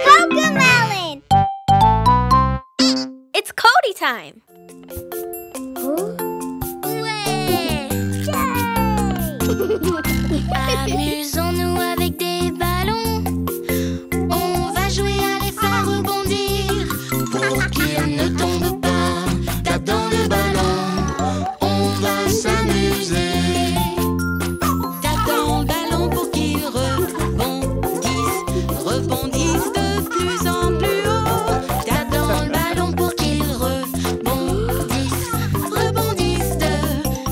Cocomelon! It's Cody time! Amusons-nous avec des ballons. On va jouer à les faire rebondir. Pour qu'ils ne tombent pas, tape dans le ballon. On va s'amuser. Tape dans le ballon pour qu'ils rebondissent de plus en plus haut. Tape dans le ballon pour qu'ils rebondissent de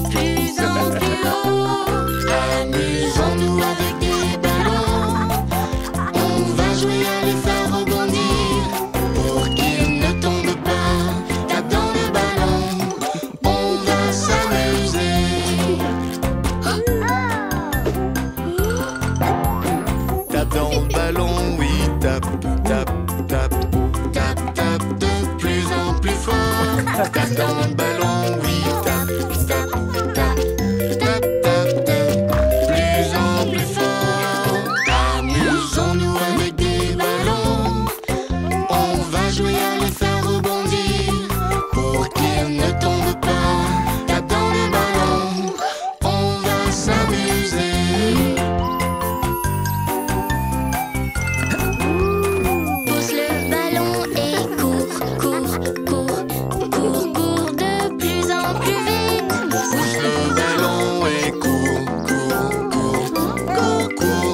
plus en plus haut. Amusons-nous avec des ballons. On va jouer à les faire rebondir. Pour qu'ils ne tombent pas, tape dans le ballon. On va s'amuser. Tape dans le ballon, oui, tape, tape, tape. Tape, tape de plus en plus fort. Tape dans le ballon, oui, tape, tape, tape. Tape, tape de plus en plus fort. Amusons-nous avec des ballons. On va jouer à les faire rebondir. Pour qu'ils ne tombent pas, tape dans le ballon. On va s'amuser. Pousse le ballon et cours de plus en plus vite. Pousse le ballon et cours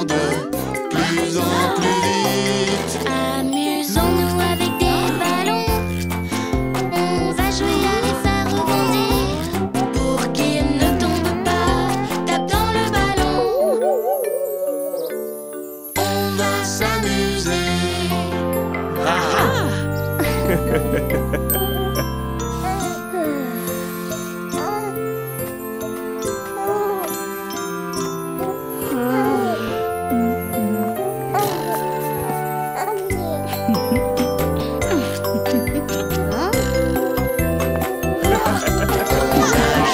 de plus en plus vite. Amusons-nous avec des ballons. On va jouer à les faire rebondir. Pour qu'ils ne tombent pas, tape dans le ballon. On va s'amuser.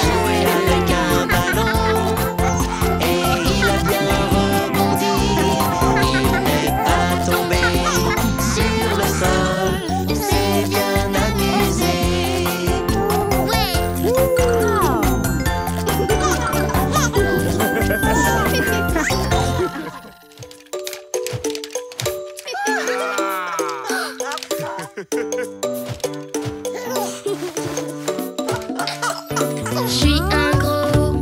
Jouer avec un ballon et il a bien rebondi. Il n'est pas tombé sur le sol. Il s'est bien amusé. Je suis un gros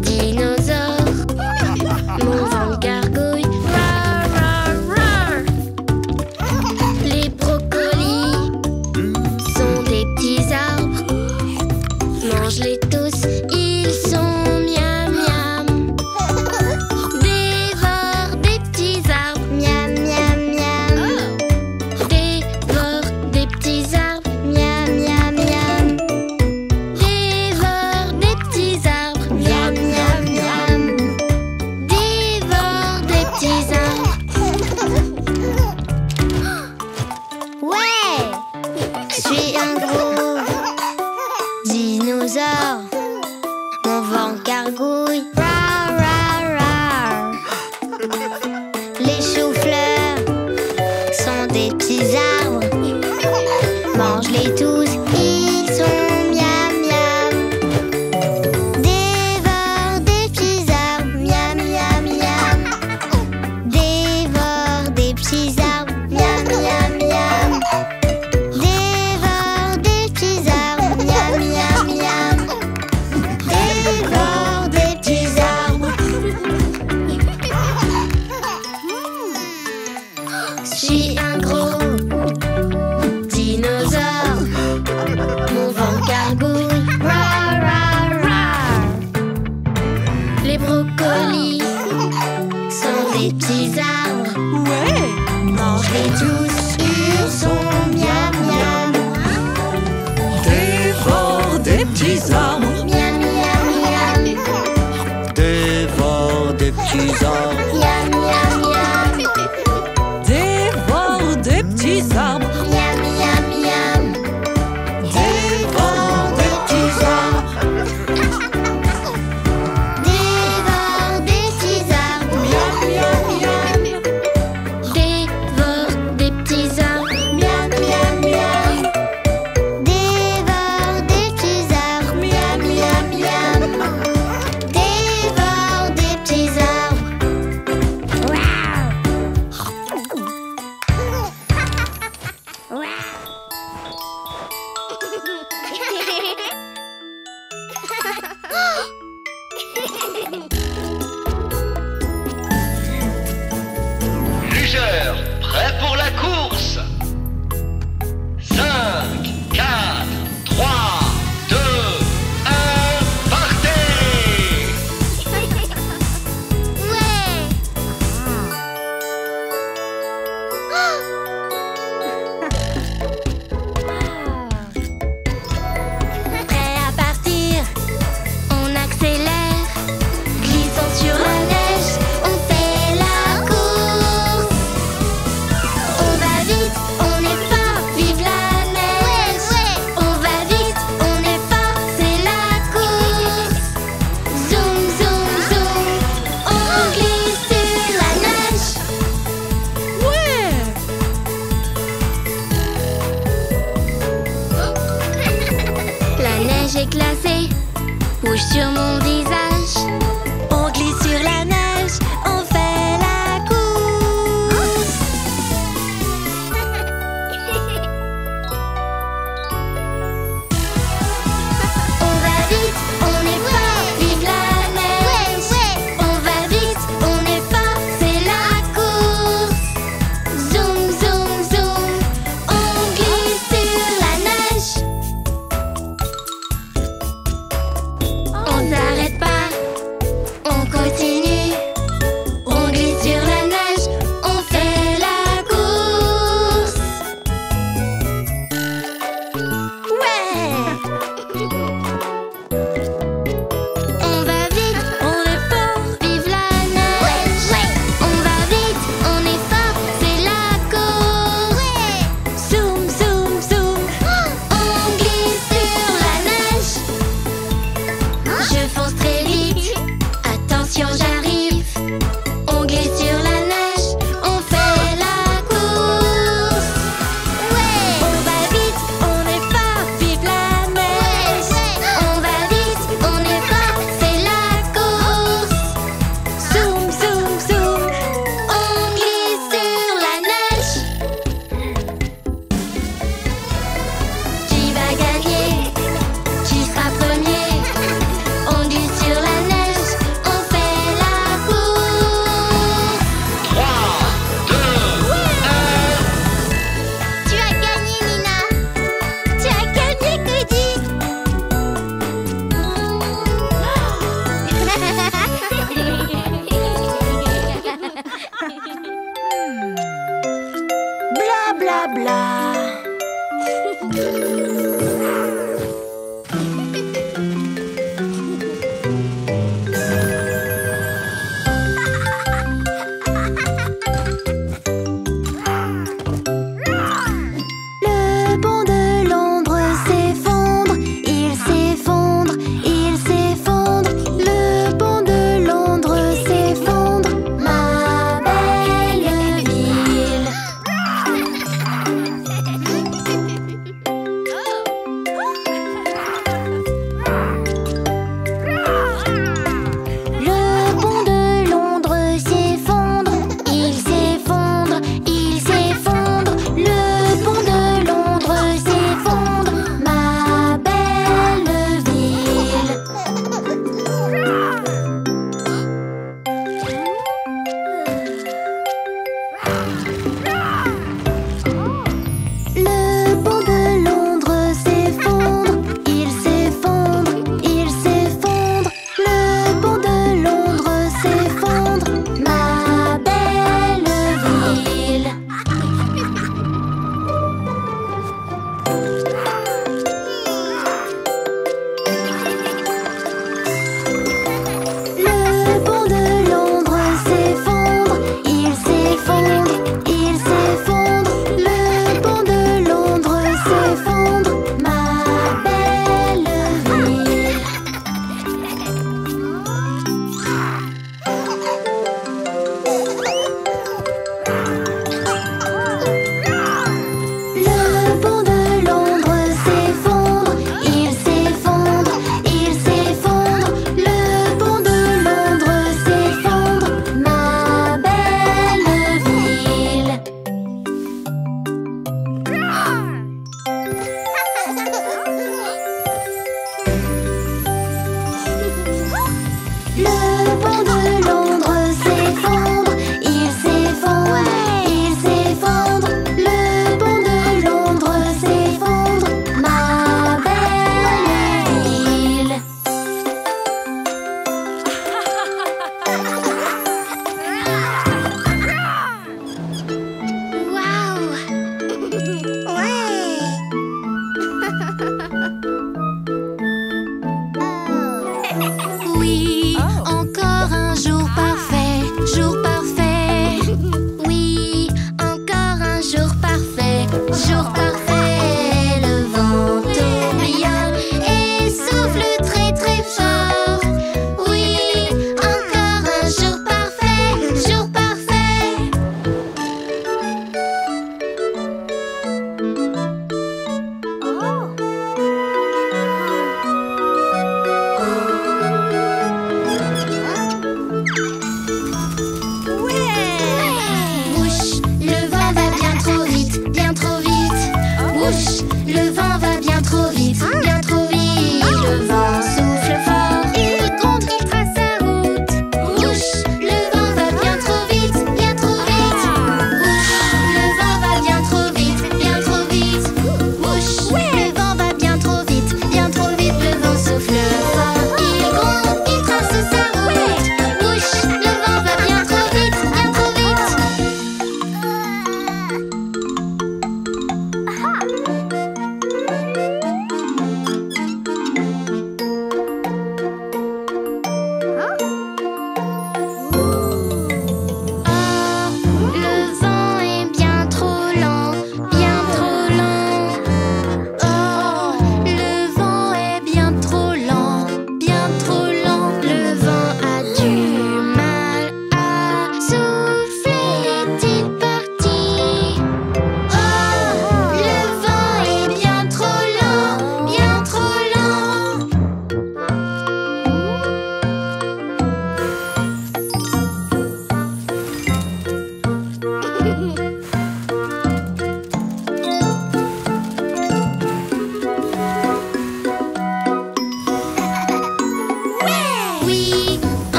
dinosaure. Mon ventre gargouille. Rar, rar, rar. Les brocolis sont des petits arbres. Mange-les tous, ils sont miam miam. Dévore des petits arbres. Miam miam miam. Dévore des petits arbres. Miam miam miam. Dévore des petits arbres. Miam miam miam. Dévore des petits arbres. Ouais! Je suis un gros dinosaure. Mon ventre gargouille. Rar, rar, rar. Les choux-fleurs sont des petits arbres. Mange-les tous, ils sont miam miam. Dévore des petits arbres. Miam miam miam. Dévore des petits arbres. Miam miam miam. Dévore des petits arbres. Miam miam miam. Dévore des petits arbres. Je suis un gros dinosaure. Mon ventre gargouille. Rar, rar, rar. Les brocolis sont des petits arbres. Mange-les tous, ils sont miam miam. Dévore des petits arbres. Miam miam miam. Dévore des petits arbres. Miam miam miam. Dévore des petits arbres. Miam miam miam. Dévore des petits arbres. Dévore des petits arbres. Miam miam miam. rouge sur mon visage. On glisse sur la neige, on fait la course. On va vite, on est fort, vive la neige. On va vite, on est fort, c'est la course. Zoom, zoom, zoom, on glisse sur la neige. On s'arrête pas, on continue. On glisse sur la neige, on fait la course. Ouais! On va vite, on est fort, vive la neige. On va vite, on est fort, c'est la course. Zoom, zoom, zoom, on glisse sur la neige. Je fonce très vite, attention j'arrive. On glisse sur la neige, on fait la course. On va vite, on est fort, vive la neige. On va vite, on est fort, c'est la course. Zoom, zoom, zoom, on glisse sur la neige. Qui va gagner? Qui sera premier? On glisse sur la neige, on fait la course. 3, 2, 1. Tu as gagné, Nina. Tu as gagné, Cody. Bla bla bla. Le pont de Londres s'effondre, il s'effondre, il s'effondre. Le pont de Londres s'effondre, ma belle ville.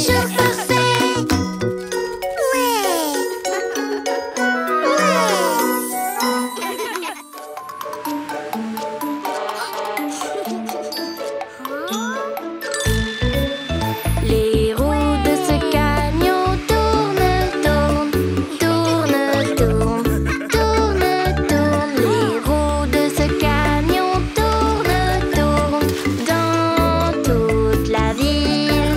chauffeur c'est Les roues de ce camion tournent, tournent, tournent, tournent, tournent, tournent. Les roues de ce camion tournent, tournent dans toute la ville.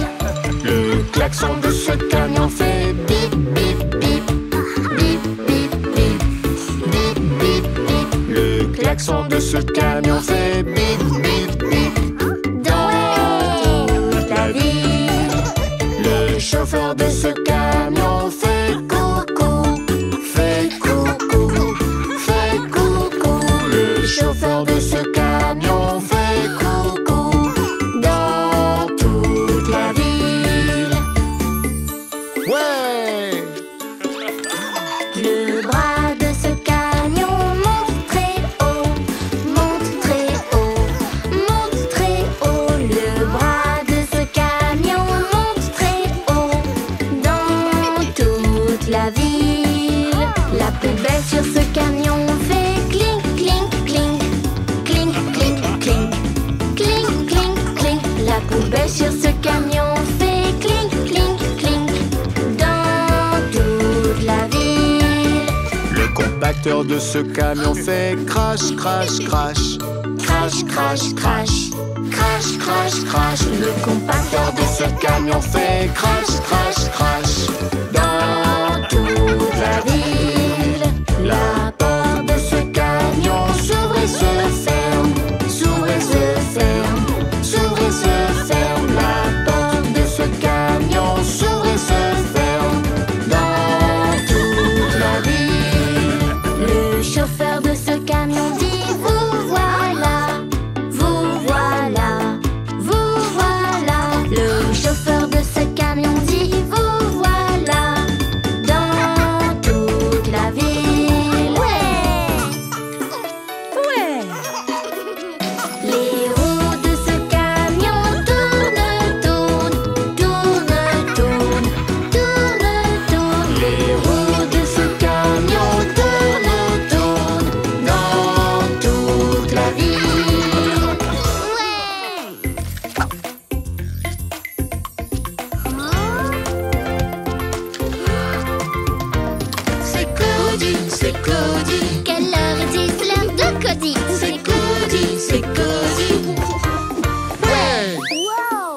Le klaxon de ce camion fait bip, bip, bip. Bip, bip, bip. Bip, bip, bip. Le klaxon de ce camion fait bip, bip, bip. Dans toute la ville. Le chauffeur de ce camion fait coucou, fait coucou, fait coucou. Le chauffeur de ce camion fait coucou dans toute la ville. Ouais! Le bras de ce camion monte très haut, monte très haut, monte très haut. Le bras de ce camion monte très haut dans toute la ville. La poubelle sur ce camion fait clink, clink, clink, clink, clink, clink, clink, clink, clink. La poubelle sur ce camion fait clink, clink, clink dans toute la ville. Le compacteur de ce camion fait crash, crash, crash. Crash, crash, crash. Crash, crash, crash. Le compacteur de ce camion fait crash, crash, crash. Dans toute la ville. La porte de ce camion s'ouvre et se ferme. S'ouvre et se ferme. S'ouvre et se ferme. La porte de ce camion s'ouvre et se ferme. Dans toute la ville. Le chauffeur de ce camion dit vous voilà, vous voilà, vous voilà. Le chauffeur de ce camion dit vous voilà dans toute la ville. Ouais! Ouais. Les roues de ce camion tournent, tournent, tournent, tournent, tournent, tournent. Les roues de ce camion tournent, tournent dans toute la ville. C'est Cody, c'est Cody. Quelle heure est-il? C'est l'heure de Cody. C'est Cody, c'est Cody. Ouais!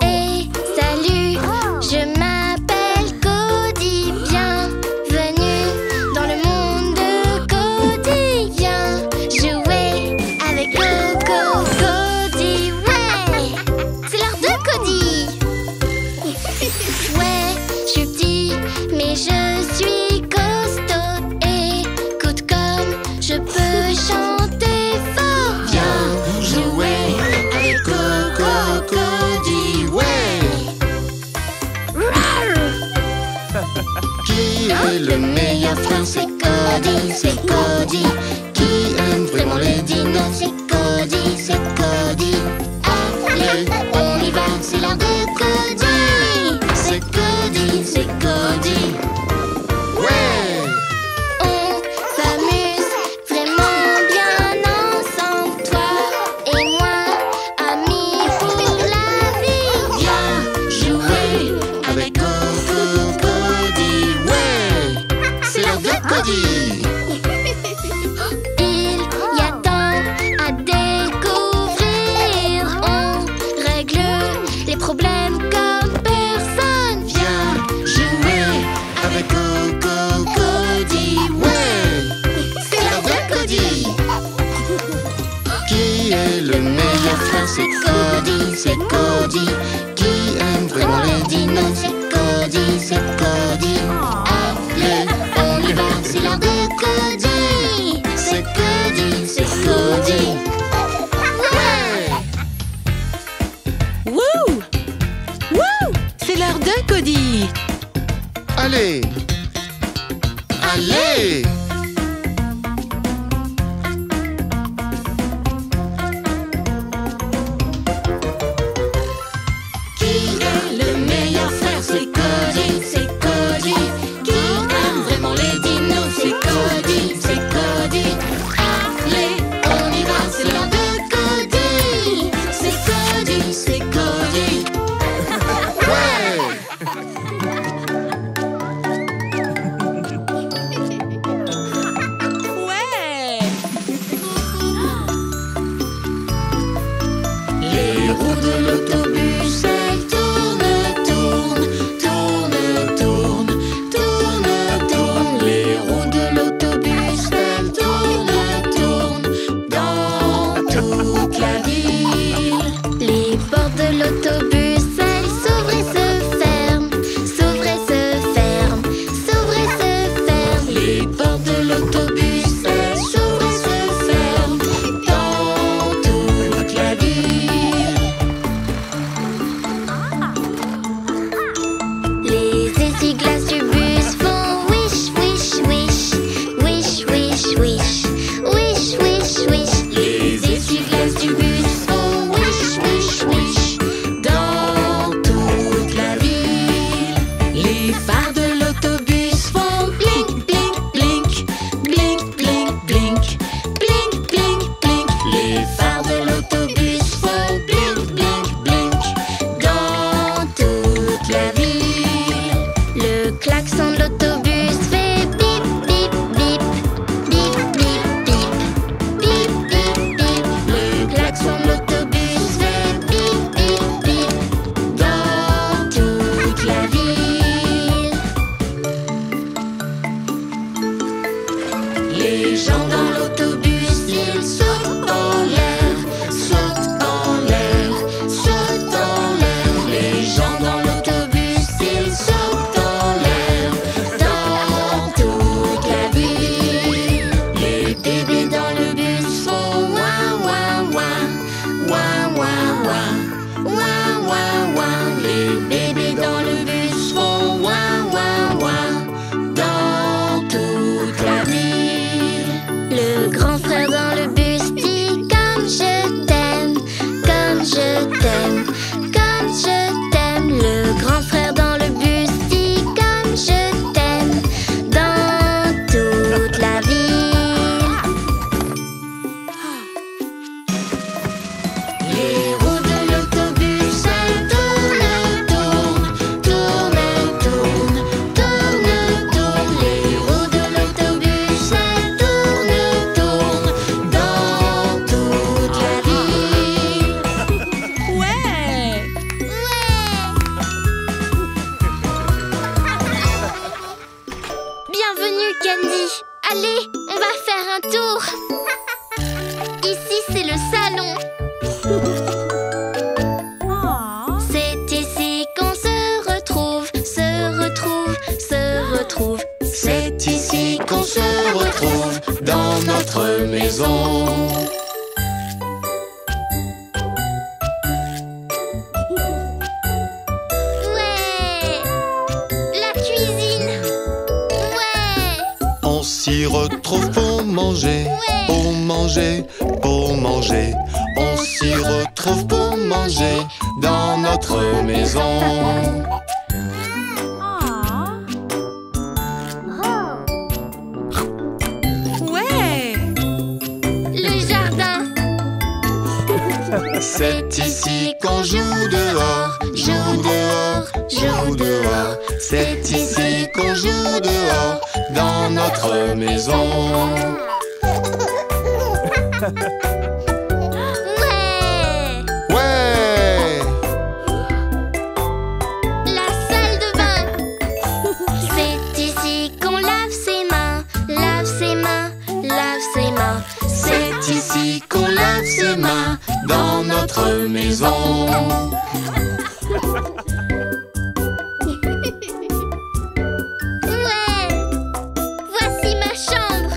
Hey, salut, je m'appelle Cody. Bienvenue dans le monde de Cody. Viens jouer avec Coco. Cody, ouais, c'est l'heure de Cody. Ouais, je suis petit, mais je suis costaud. Écoute comme je peux chanter fort. Viens jouer avec Coco, Cody, ouais! Qui est le meilleur frère? C'est Cody, c'est Cody. Qui aime vraiment les dinos? C'est Cody, c'est Cody. Allez, on y va, c'est l'heure de Cody. C'est Cody, c'est Cody. Ouais! On s'amuse vraiment bien ensemble, toi et moi, amis pour la vie. Viens jouer avec Coco, Cody, ouais! C'est l'heure de Cody. Il y a tant à découvrir. On règle les problèmes comme personne. Viens jouer avec Coco, Cody, ouais! C'est l'heure de Cody. Qui est le meilleur frère? C'est Cody, c'est Cody. Qui aime vraiment les dinos? C'est Cody, c'est Cody. Allez, on y va, c'est l'heure de Cody. C'est Cody, c'est Cody. Ouais! Wouh! Wouh! C'est l'heure de Cody. Allez! Allez! Qui est le meilleur frère? C'est Cody. Les phares de l'autobus font blink, blink, blink. Blink, blink, blink. Blink, blink, blink. Les phares de l'autobus font blink, blink, blink dans toute la ville. Le klaxon de l'autobus fait bip, bip, bip. Bip, bip, bip. Bip, bip, bip. Le klaxon de l'autobus fait bip, bip, bip dans toute la ville. Les gens dans l'autobus, ils sautent en l'air, sautent en l'air, sautent en l'air. Les gens dans l'autobus, ils sautent en l'air dans toute la ville. Les bébés dans le bus font ouin, ouin, ouin, ouin, ouin, ouin, ouin, ouin, ouin. Les bébés dans le bus font ouin, ouin, ouin dans toute la ville. Le grand frère dans le bus dit comme je t'aime, comme je t'aime, comme je t'aime. Le grand frère dans le bus dit comme je t'aime dans toute la ville. Les roues de l'autobus, elles tournent, tournent, tournent, tournent, tournent, tournent. Les roues de l'autobus, elles tournent, tournent dans toute la ville. Ouais! Bienvenue Candy. Allez, on va faire un tour. Ici c'est le salon. C'est ici qu'on se retrouve, se retrouve, se retrouve. C'est ici qu'on se retrouve dans notre maison. Ouais. La cuisine. Ouais. On s'y retrouve pour manger, pour manger, pour manger. On s'y retrouve pour manger dans notre maison. Ouais! Le jardin. C'est ici qu'on joue dehors, joue dehors, joue dehors. C'est ici qu'on joue dehors dans notre maison. Ouais. Ouais! La salle de bain. C'est ici qu'on lave ses mains, lave ses mains, lave ses mains. C'est ici qu'on lave ses mains dans notre maison. Ouais. Voici ma chambre.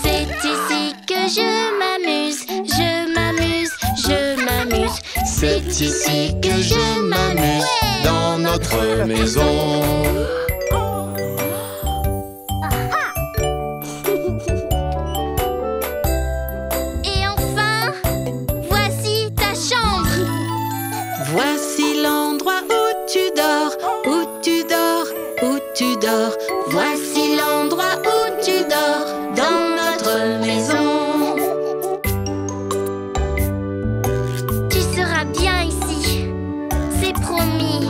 C'est ici que je m'amuse, je m'amuse, je m'amuse. C'est ici que je m'amuse dans notre maison. Et enfin, voici ta chambre. Voici l'endroit où tu dors, où tu dors, où tu dors. Voici l'endroit où tu dors dans notre maison. Tu seras bien ici, c'est promis.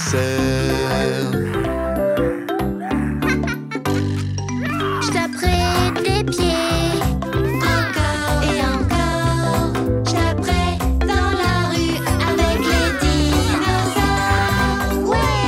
d'anniversaire. Je taperai tes pieds. Encore et encore, je taperai dans la rue avec les dinosaures. Ouais!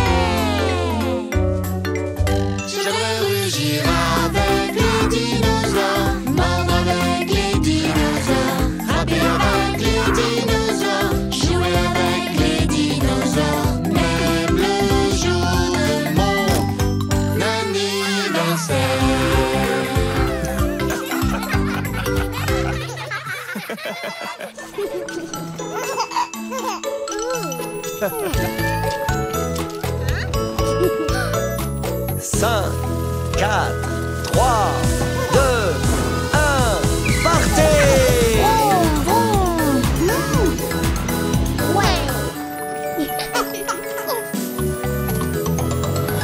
J'aimerais rugir avec les dinosaures, mordre avec les dinosaures, frapper avec les dinosaures, jouer avec les dinosaures, même le jour de mon anniversaire. Cinq, 4, 3, 2, 1, partez!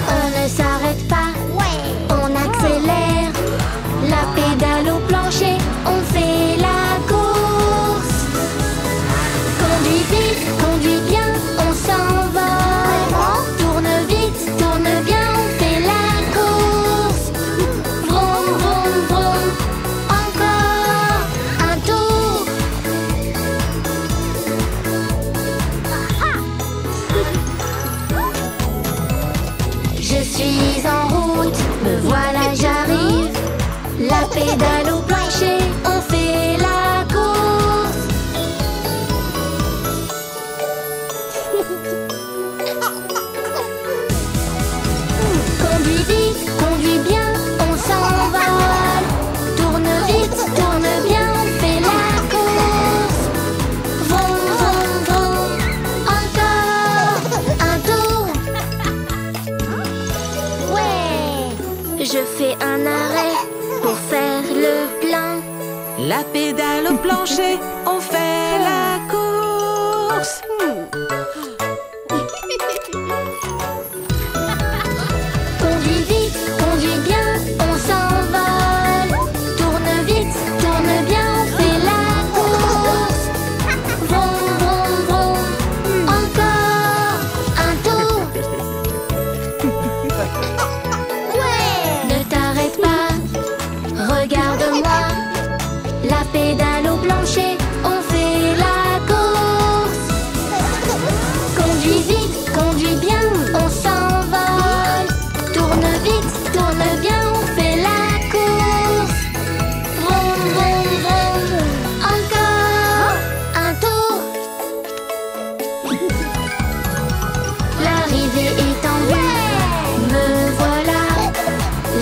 On ne s'arrête pas, on accélère. La pédale au plancher, on fait la course. Conduis vite, conduis bien, on s'envole. Tourne vite, tourne bien, on fait la course. Vroom, vroom, vroom, encore un tour. Je suis en route, me voilà, j'arrive. La pédale au plancher, on fait la course. Conduis vite, conduis bien, on s'envole. Tourne vite, tourne bien, on fait la course. Vroom, vroom, vroom, encore un tour. Ouais, je fais un arrêt pour faire le plein. La pédale au plancher, on fait la course. Conduis vite, conduis bien, on s'envole. Tourne vite, tourne bien, on fait la course. Vroom, vroom, vroom, encore un tour. Ouais, ne t'arrête pas, regarde-moi. La pédale au plancher, on fait la course. Conduis vite, conduis bien, on s'envole. Tourne vite, tourne bien, on fait la course. Vroom, vroom, vroom, encore un tour. L'arrivée est en vue, me voilà.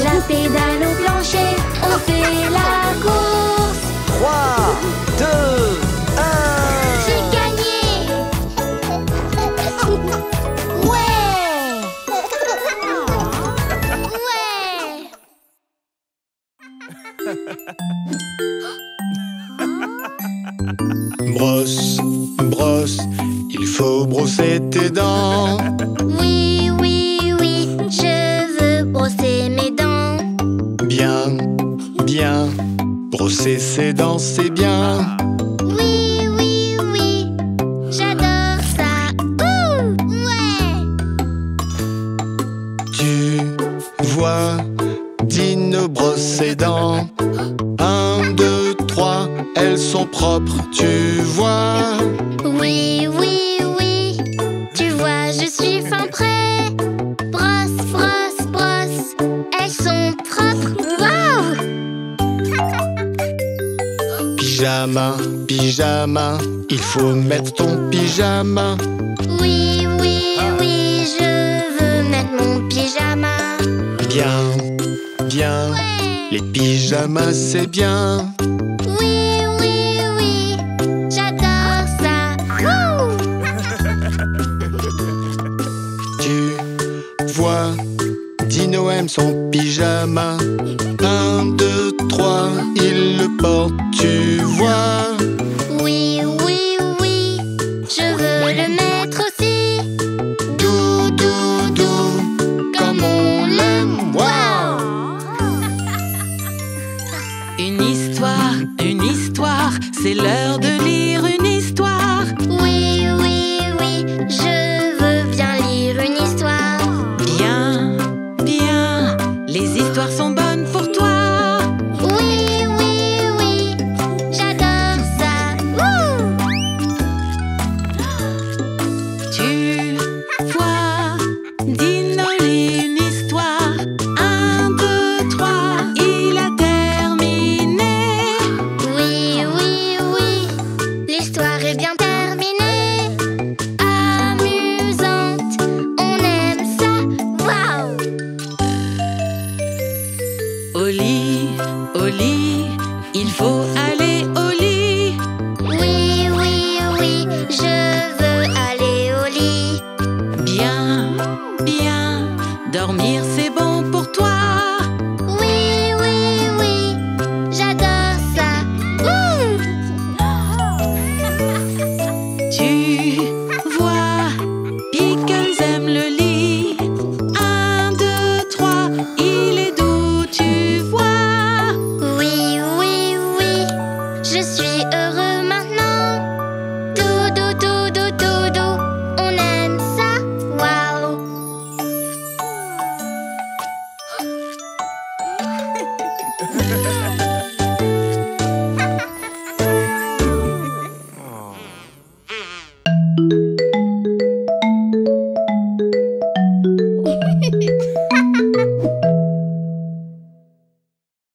La pédale au plancher, on fait la course. 3, 2, 1. J'ai gagné. Ouais. Ouais. Brosse, brosse, il faut brosser tes dents. Oui, oui, oui, je veux brosser mes dents. Bien, bien, brosser ses dents, c'est bien. Oui, oui, oui, j'adore ça. Ouh, ouais. Tu vois Dino brosse ses dents. 1, 2, 3, elles sont propres, tu vois. Oui, oui, oui, tu vois, je suis fin prêt. Brosse, brosse, brosse, elles sont propres. Waouh. Pyjama, pyjama, il faut mettre ton pyjama. Oui, oui, oui, je veux mettre mon pyjama. Bien, bien, les pyjamas c'est bien. Oui, oui, oui, j'adore ça. Wouh. Tu vois, Dino aime son pyjama.